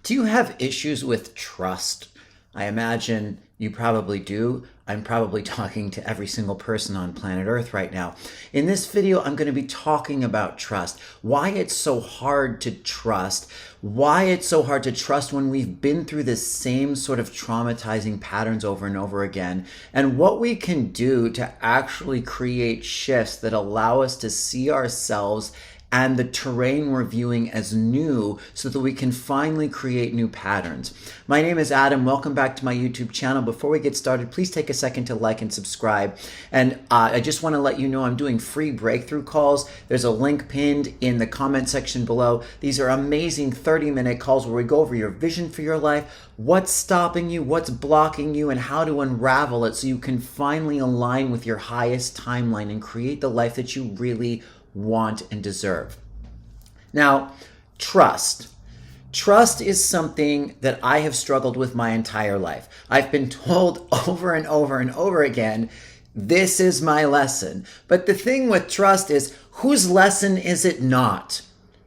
Do you have issues with trust? I imagine you probably do. I'm probably talking to every single person on planet Earth right now. In this video, I'm going to be talking about trust, why it's so hard to trust, why it's so hard to trust when we've been through the same sort of traumatizing patterns over and over again, and what we can do to actually create shifts that allow us to see ourselves and the terrain we're viewing as new so that we can finally create new patterns. My name is Adam. Welcome back to my YouTube channel. Before we get started, please take a second to like and subscribe. And I just want to let you know I'm doing free breakthrough calls. There's a link pinned in the comment section below. These are amazing 30-minute calls where we go over your vision for your life, what's stopping you, what's blocking you, and how to unravel it so you can finally align with your highest timeline and create the life that you really want and deserve. Now, trust. Trust is something that I have struggled with my entire life. I've been told over and over and over again, this is my lesson. But the thing with trust is, whose lesson is it not?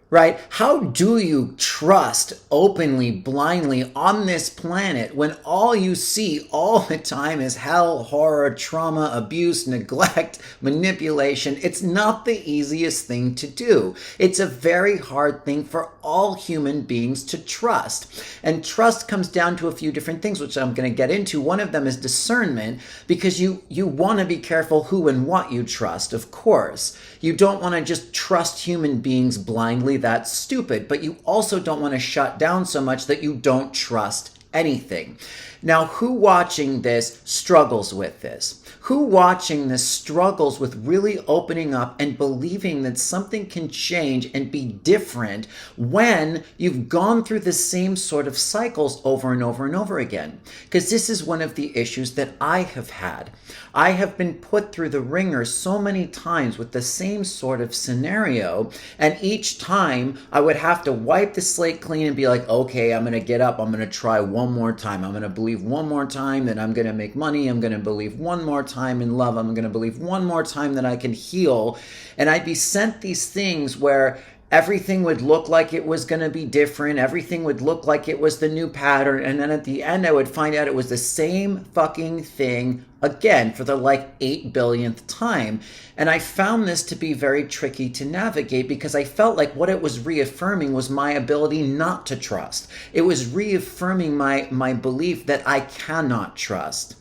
Right? How do you trust openly, blindly on this planet when all you see all the time is hell, horror, trauma, abuse, neglect, manipulation? It's not the easiest thing to do. It's a very hard thing for all human beings to trust. And trust comes down to a few different things, which I'm going to get into. One of them is discernment, because you want to be careful who and what you trust, of course. You don't want to just trust human beings blindly. That's stupid. But you also don't want to shut down so much that you don't trust anything. Now, who watching this struggles with this? Who watching this struggles with really opening up and believing that something can change and be different when you've gone through the same sort of cycles over and over and over again? Because this is one of the issues that I have had. I have been put through the ringer so many times with the same sort of scenario, and each time I would have to wipe the slate clean and be like, okay, I'm going to get up, I'm going to try one more time, I'm going to believe one more time that I'm going to make money, I'm going to believe one more time in love, I'm going to believe one more time that I can heal. And I'd be sent these things where everything would look like it was going to be different. Everything would look like it was the new pattern. And then at the end, I would find out it was the same fucking thing again for the like 8 billionth time. And I found this to be very tricky to navigate because I felt like what it was reaffirming was my ability not to trust. It was reaffirming my belief that I cannot trust.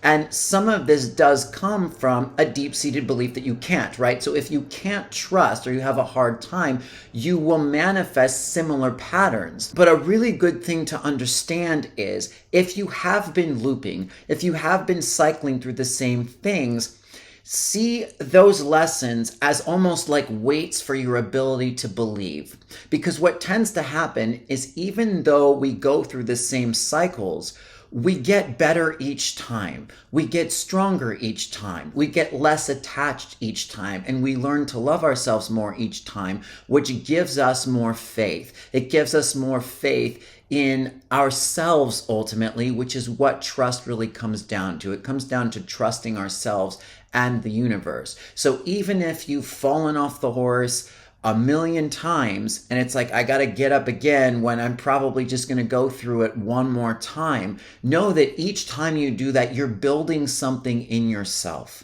And some of this does come from a deep-seated belief that you can't, right? So if you can't trust or you have a hard time, you will manifest similar patterns. But a really good thing to understand is if you have been looping, if you have been cycling through the same things, see those lessons as almost like weights for your ability to believe. Because what tends to happen is even though we go through the same cycles, we get better each time. We get stronger each time. We get less attached each time. And we learn to love ourselves more each time, which gives us more faith. It gives us more faith in ourselves ultimately, which is what trust really comes down to. It comes down to trusting ourselves and the universe. So even if you've fallen off the horse a million times and it's like, I got to get up again when I'm probably just going to go through it one more time, know that each time you do that, you're building something in yourself.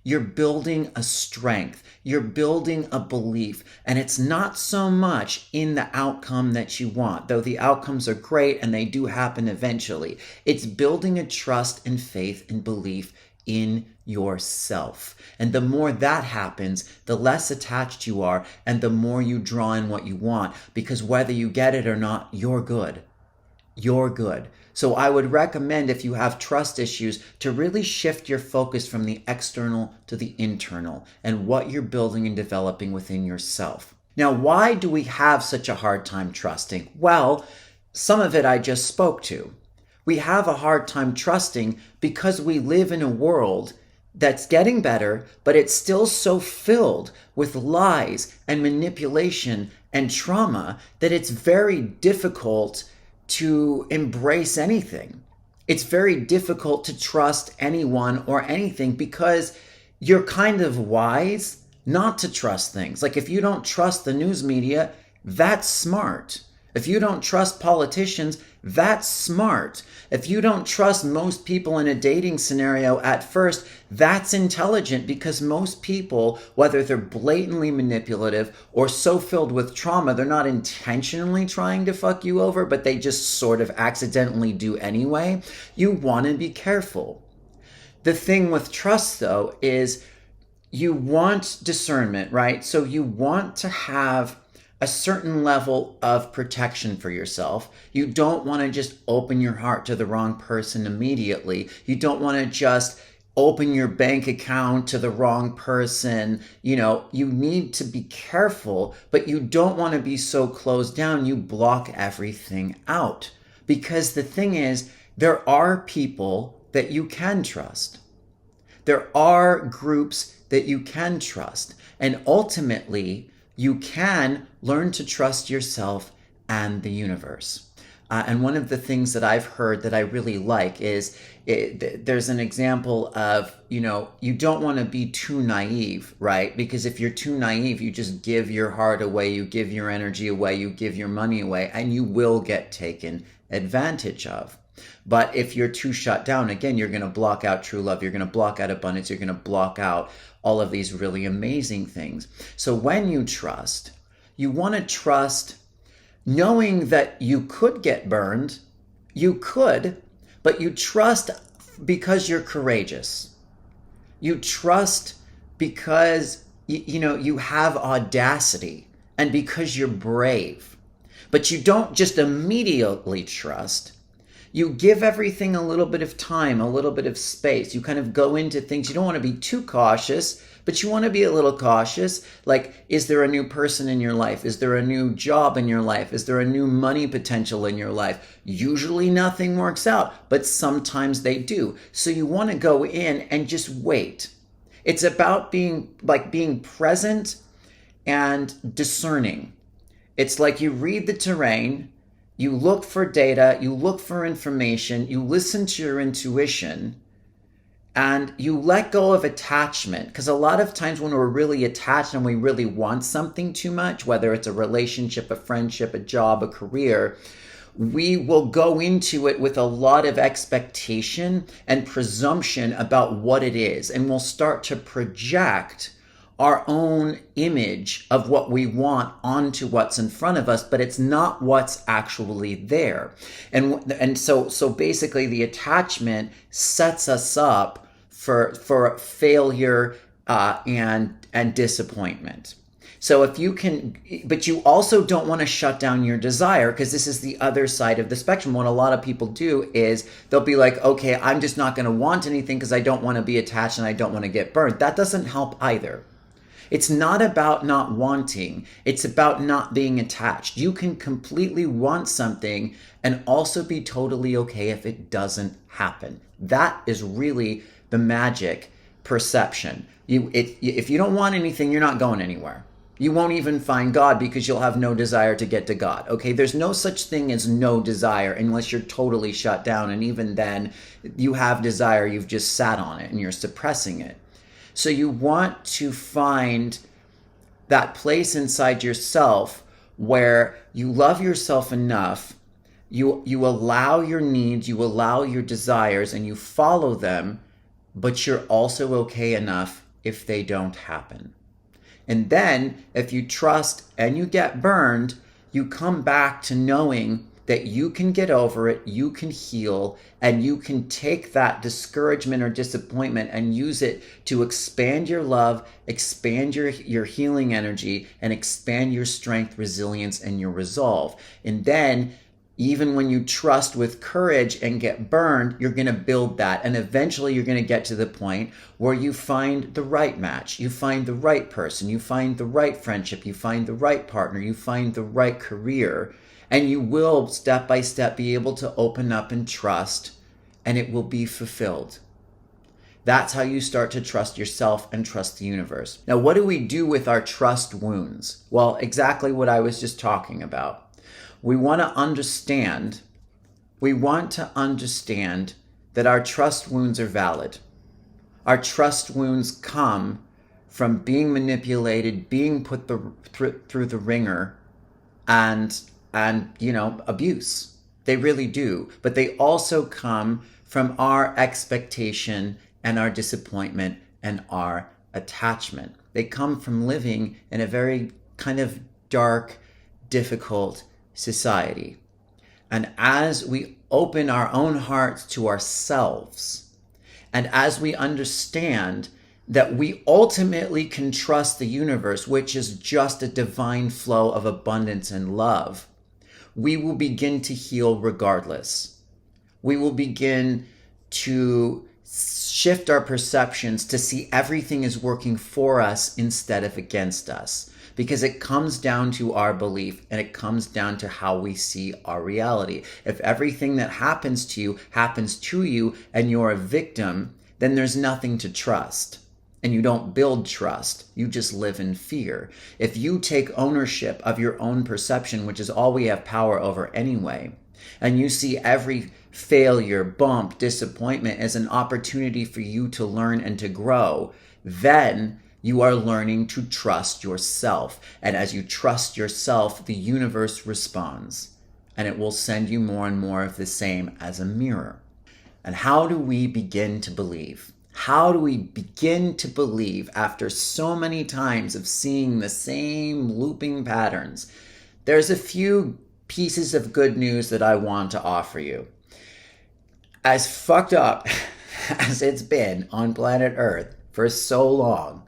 You're building a strength. You're building a belief. And it's not so much in the outcome that you want, though the outcomes are great and they do happen eventually. It's building a trust and faith and belief in yourself. And the more that happens, the less attached you are and the more you draw in what you want, because whether you get it or not, you're good. You're good. So I would recommend, if you have trust issues, to really shift your focus from the external to the internal and what you're building and developing within yourself. Now, why do we have such a hard time trusting? Well, some of it I just spoke to. We have a hard time trusting because we live in a world that's getting better, but it's still so filled with lies and manipulation and trauma that it's very difficult to embrace anything. It's very difficult to trust anyone or anything because you're kind of wise not to trust things. Like if you don't trust the news media, that's smart. If you don't trust politicians, that's smart. If you don't trust most people in a dating scenario at first, that's intelligent, because most people, whether they're blatantly manipulative or so filled with trauma, they're not intentionally trying to fuck you over, but they just sort of accidentally do anyway. You want to be careful. The thing with trust, though, is you want discernment, right? So you want to have a certain level of protection for yourself. You don't want to just open your heart to the wrong person immediately. You don't want to just open your bank account to the wrong person. You need to be careful, but you don't want to be so closed down you block everything out. Because the thing is, there are people that you can trust. There are groups that you can trust. And ultimately, you can learn to trust yourself and the universe. And one of the things that I've heard that I really like is there's an example of, you don't want to be too naive, right? Because if you're too naive, you just give your heart away, you give your energy away, you give your money away, and you will get taken advantage of. But if you're too shut down, again, you're going to block out true love. You're going to block out abundance. You're going to block out all of these really amazing things. So when you trust, you want to trust knowing that you could get burned. You could, but you trust because you're courageous. You trust because you have audacity and because you're brave. But you don't just immediately trust. You give everything a little bit of time, a little bit of space. You kind of go into things. You don't want to be too cautious, but you want to be a little cautious. Like, is there a new person in your life? Is there a new job in your life? Is there a new money potential in your life? Usually nothing works out, but sometimes they do. So you want to go in and just wait. It's about being present and discerning. It's like you read the terrain, you look for data, you look for information, you listen to your intuition, and you let go of attachment. Because a lot of times when we're really attached and we really want something too much, whether it's a relationship, a friendship, a job, a career, we will go into it with a lot of expectation and presumption about what it is. And we'll start to project our own image of what we want onto what's in front of us, but it's not what's actually there. And so basically the attachment sets us up for failure and disappointment. So if you can, but you also don't want to shut down your desire, because this is the other side of the spectrum. What a lot of people do is they'll be like, okay, I'm just not going to want anything because I don't want to be attached and I don't want to get burned. That doesn't help either. It's not about not wanting. It's about not being attached. You can completely want something and also be totally okay if it doesn't happen. That is really the magic perception. If you don't want anything, you're not going anywhere. You won't even find God because you'll have no desire to get to God. Okay, there's no such thing as no desire unless you're totally shut down. And even then, you have desire, you've just sat on it and you're suppressing it. So you want to find that place inside yourself where you love yourself enough, you allow your needs, you allow your desires, and you follow them, but you're also okay enough if they don't happen. And then if you trust and you get burned, you come back to knowing that you can get over it, you can heal, and you can take that discouragement or disappointment and use it to expand your love, expand your healing energy, and expand your strength, resilience, and your resolve. And then, even when you trust with courage and get burned, you're going to build that. And eventually you're going to get to the point where you find the right match, you find the right person, you find the right friendship, you find the right partner, you find the right career. And you will, step by step, be able to open up and trust, and it will be fulfilled. That's how you start to trust yourself and trust the universe. Now, what do we do with our trust wounds? Well, exactly what I was just talking about. We want to understand that our trust wounds are valid. Our trust wounds come from being manipulated, being put through the ringer, and and, abuse. They really do. But they also come from our expectation and our disappointment and our attachment. They come from living in a very kind of dark, difficult society. And as we open our own hearts to ourselves, and as we understand that we ultimately can trust the universe, which is just a divine flow of abundance and love, we will begin to heal regardless. We will begin to shift our perceptions to see everything is working for us instead of against us. Because it comes down to our belief, and it comes down to how we see our reality. If everything that happens to you and you're a victim, then there's nothing to trust. And you don't build trust. You just live in fear. If you take ownership of your own perception, which is all we have power over anyway, and you see every failure, bump, disappointment as an opportunity for you to learn and to grow, then you are learning to trust yourself. And as you trust yourself, the universe responds. And it will send you more and more of the same as a mirror. And how do we begin to believe? How do we begin to believe after so many times of seeing the same looping patterns? There's a few pieces of good news that I want to offer you. As fucked up as it's been on planet Earth for so long,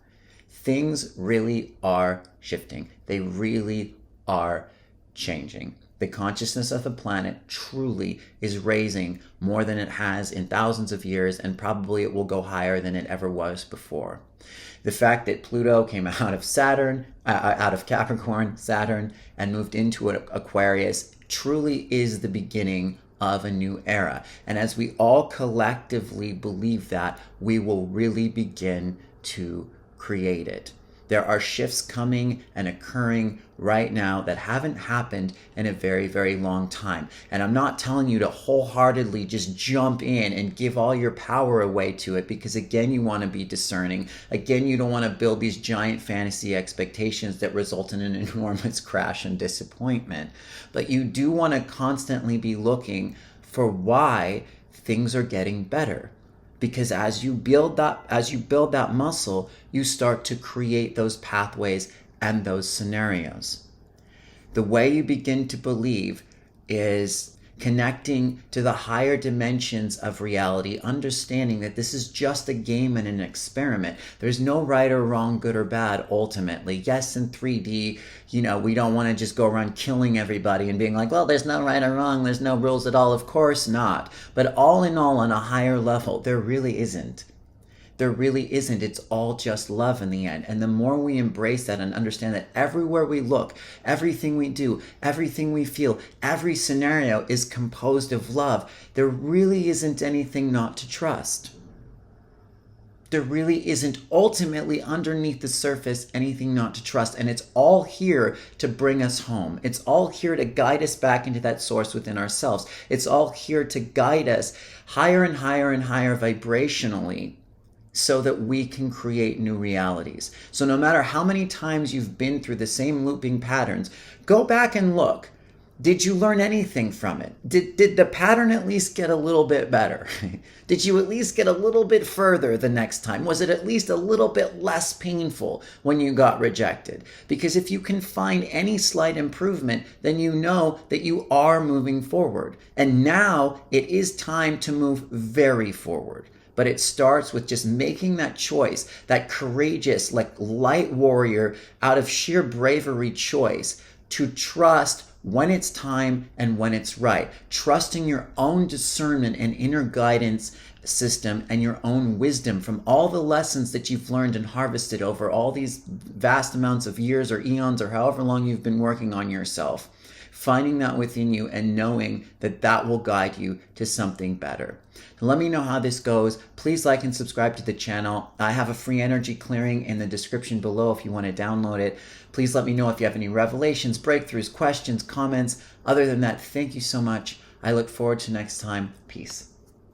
things really are shifting. They really are changing. The consciousness of the planet truly is raising more than it has in thousands of years, and probably it will go higher than it ever was before. The fact that Pluto came out of Capricorn, Saturn, and moved into Aquarius truly is the beginning of a new era. And as we all collectively believe that, we will really begin to create it. There are shifts coming and occurring right now that haven't happened in a very, very long time. And I'm not telling you to wholeheartedly just jump in and give all your power away to it, because again, you want to be discerning. Again, you don't want to build these giant fantasy expectations that result in an enormous crash and disappointment. But you do want to constantly be looking for why things are getting better. Because as you build that muscle, you start to create those pathways and those scenarios. The way you begin to believe is connecting to the higher dimensions of reality, understanding that this is just a game and an experiment. There's no right or wrong, good or bad, ultimately. Yes, in 3D, we don't want to just go around killing everybody and being like, well, there's no right or wrong, there's no rules at all. Of course not. But all in all, on a higher level, there really isn't. There really isn't. It's all just love in the end. And the more we embrace that and understand that everywhere we look, everything we do, everything we feel, every scenario is composed of love, there really isn't anything not to trust. There really isn't ultimately underneath the surface anything not to trust. And it's all here to bring us home. It's all here to guide us back into that source within ourselves. It's all here to guide us higher and higher and higher vibrationally, so that we can create new realities. So no matter how many times you've been through the same looping patterns, go back and look. Did you learn anything from it? Did the pattern at least get a little bit better? Did you at least get a little bit further the next time? Was it at least a little bit less painful when you got rejected? Because if you can find any slight improvement, then you know that you are moving forward. And now it is time to move very forward. But it starts with just making that choice, that courageous, like light warrior out of sheer bravery choice to trust when it's time and when it's right. Trusting your own discernment and inner guidance system and your own wisdom from all the lessons that you've learned and harvested over all these vast amounts of years or eons or however long you've been working on yourself. Finding that within you and knowing that that will guide you to something better. Now, let me know how this goes. Please like and subscribe to the channel. I have a free energy clearing in the description below if you want to download it. Please let me know if you have any revelations, breakthroughs, questions, comments. Other than that, thank you so much. I look forward to next time. Peace.